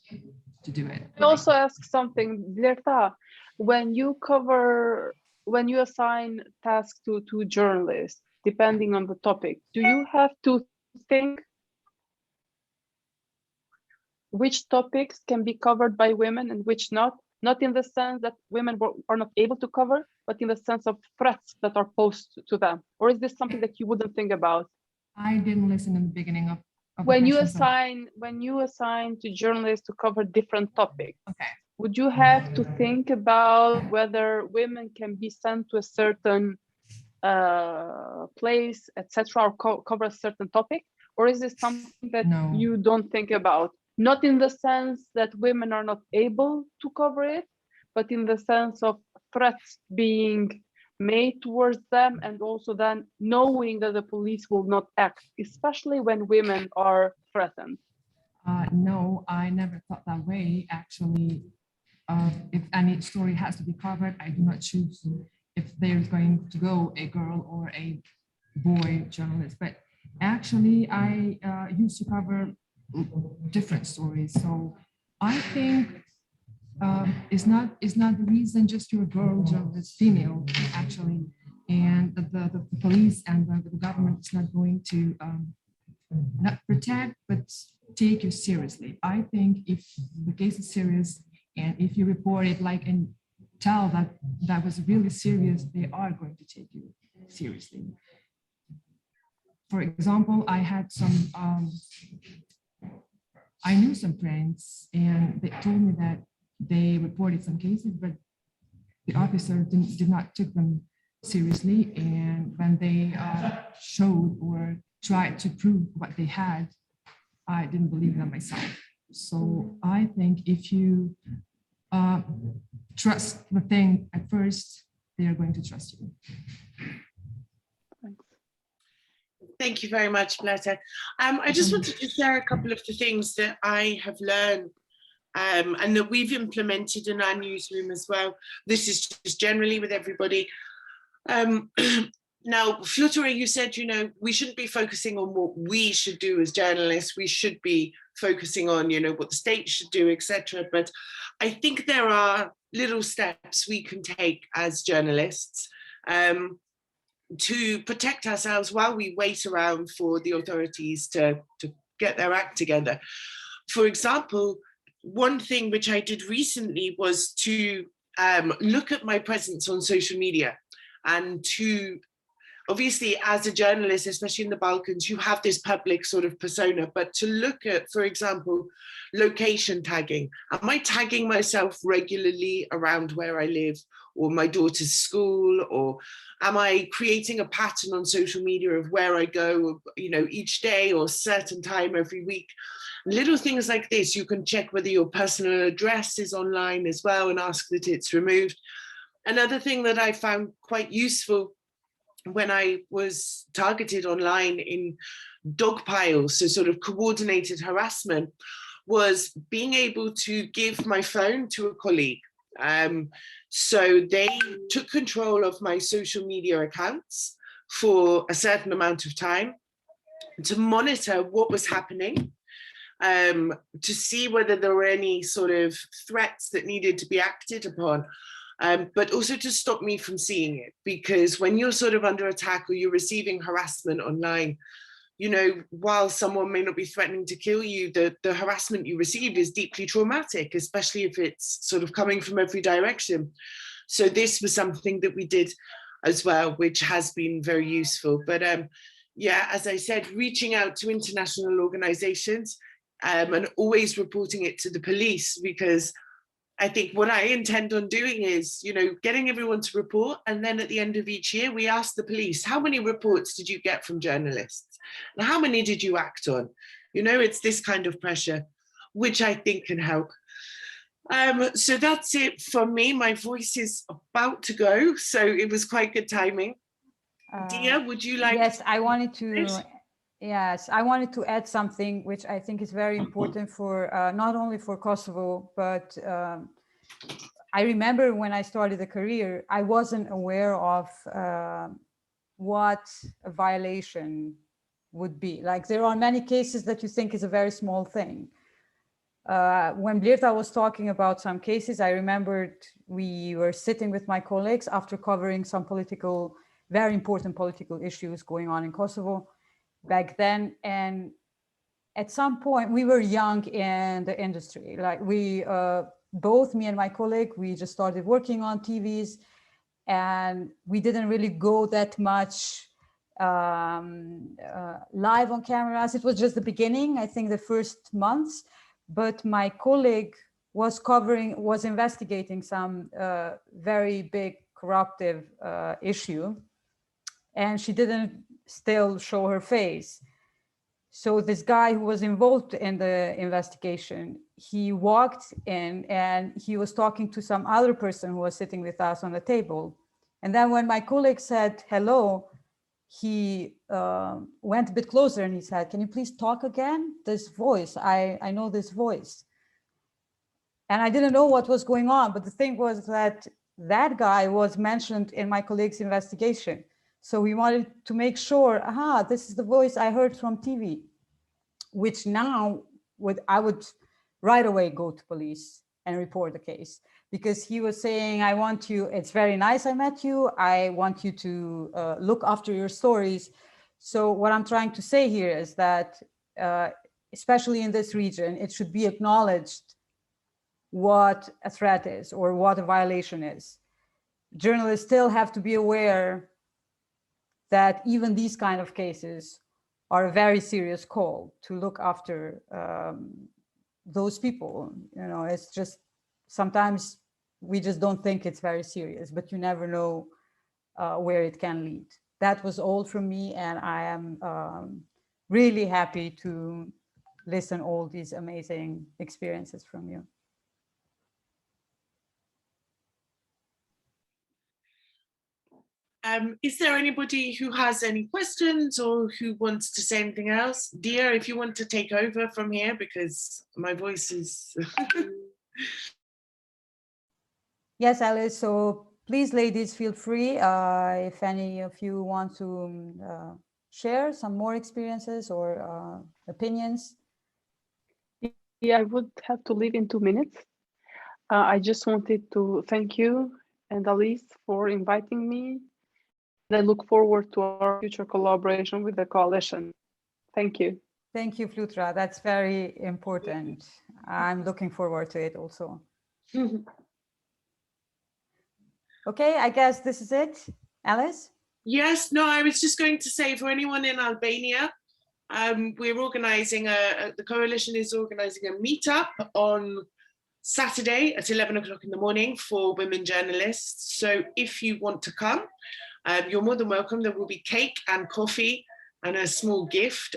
to do it. I also ask something, Blerta, when you assign tasks to journalists, depending on the topic, do you have to think which topics can be covered by women and which not? Not in the sense that women are not able to cover, but in the sense of threats that are posed to them? Or is this something that you wouldn't think about? I didn't listen in the beginning of when you assign to journalists to cover different topics, okay, would you have to think about whether women can be sent to a certain place, etc., or cover a certain topic? Or is this something that you don't think about? Not in the sense that women are not able to cover it, but in the sense of threats being made towards them, and also then knowing that the police will not act, especially when women are threatened. No, I never thought that way. Actually, if any story has to be covered, I do not choose if there's going to go a girl or a boy journalist. But actually, I used to cover different stories. So I think it's not the reason just you're a girl journalist, female actually, and the police and the government is not going to not protect but take you seriously. I think if the case is serious and if you report it and tell that was really serious, they are going to take you seriously. For example, I had some I knew some friends and they told me that they reported some cases, but the officer did not take them seriously. And when they showed or tried to prove what they had, I didn't believe them myself. So I think if you trust the thing at first, they are going to trust you. Thank you very much, Bletta. I just wanted to share a couple of the things that I have learned and that we've implemented in our newsroom as well. This is just generally with everybody. Now, Flutura, you said, we shouldn't be focusing on what we should do as journalists. We should be focusing on, what the state should do, etc. But I think there are little steps we can take as journalists to protect ourselves while we wait around for the authorities to get their act together. For example, one thing which I did recently was to look at my presence on social media, and to, obviously as a journalist, especially in the Balkans, you have this public sort of persona, but to look at, for example, location tagging. Am I tagging myself regularly around where I live or my daughter's school, or am I creating a pattern on social media of where I go, each day or certain time every week? Little things like this, you can check whether your personal address is online as well and ask that it's removed. Another thing that I found quite useful when I was targeted online in dog piles, so sort of coordinated harassment, was being able to give my phone to a colleague. So they took control of my social media accounts for a certain amount of time to monitor what was happening, to see whether there were any sort of threats that needed to be acted upon, but also to stop me from seeing it. Because when you're sort of under attack or you're receiving harassment online, while someone may not be threatening to kill you, the harassment you receive is deeply traumatic, especially if it's sort of coming from every direction. So this was something that we did as well, which has been very useful. But yeah, as I said, reaching out to international organizations and always reporting it to the police, because I think what I intend on doing is, getting everyone to report. And then at the end of each year, we ask the police, how many reports did you get from journalists? And how many did you act on? It's this kind of pressure, which I think can help. So that's it from me. My voice is about to go, so it was quite good timing. Dia, would you like? Yes, I wanted to. Yes, I wanted to add something which I think is very important for not only for Kosovo, but I remember when I started a career, I wasn't aware of what a violation would be. Like, there are many cases that you think is a very small thing. When Blirta was talking about some cases, I remembered we were sitting with my colleagues after covering some very important political issues going on in Kosovo back then. And at some point, we were young in the industry. Like, both me and my colleague, we just started working on TVs, and we didn't really go that much live on cameras. It was just the beginning, I think the first months. But my colleague was investigating some very big corruptive issue, and she didn't still show her face. So this guy who was involved in the investigation, he walked in and he was talking to some other person who was sitting with us on the table. And then when my colleague said hello, he went a bit closer and he said, "Can you please talk again? This voice, I know this voice." And I didn't know what was going on, but the thing was that that guy was mentioned in my colleague's investigation. So we wanted to make sure, this is the voice I heard from TV, which now I would right away go to police and report the case, because he was saying, it's very nice I met you. I want you to look after your stories. So what I'm trying to say here is that, especially in this region, it should be acknowledged what a threat is or what a violation is. Journalists still have to be aware that even these kind of cases are a very serious call to look after those people. It's just, sometimes we just don't think it's very serious, but you never know where it can lead. That was all from me, and I am really happy to listen all these amazing experiences from you. Is there anybody who has any questions or who wants to say anything else? Dia, if you want to take over from here, because my voice is... Yes, Alice, so please, ladies, feel free if any of you want to share some more experiences or opinions. Yeah, I would have to leave in 2 minutes. I just wanted to thank you and Alice for inviting me. I look forward to our future collaboration with the coalition. Thank you. Thank you, Flutra. That's very important. I'm looking forward to it also. Okay, I guess this is it. Alice? Yes, no, I was just going to say, for anyone in Albania, we're organizing the coalition is organizing a meetup on Saturday at 11 o'clock in the morning for women journalists. So if you want to come, you're more than welcome. There will be cake and coffee and a small gift.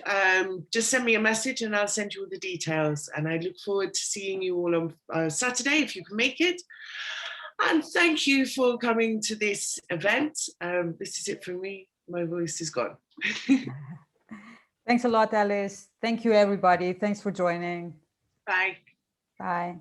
Just send me a message and I'll send you all the details. And I look forward to seeing you all on Saturday if you can make it. And thank you for coming to this event. This is it from me. My voice is gone. Thanks a lot, Alice. Thank you, everybody. Thanks for joining. Bye. Bye.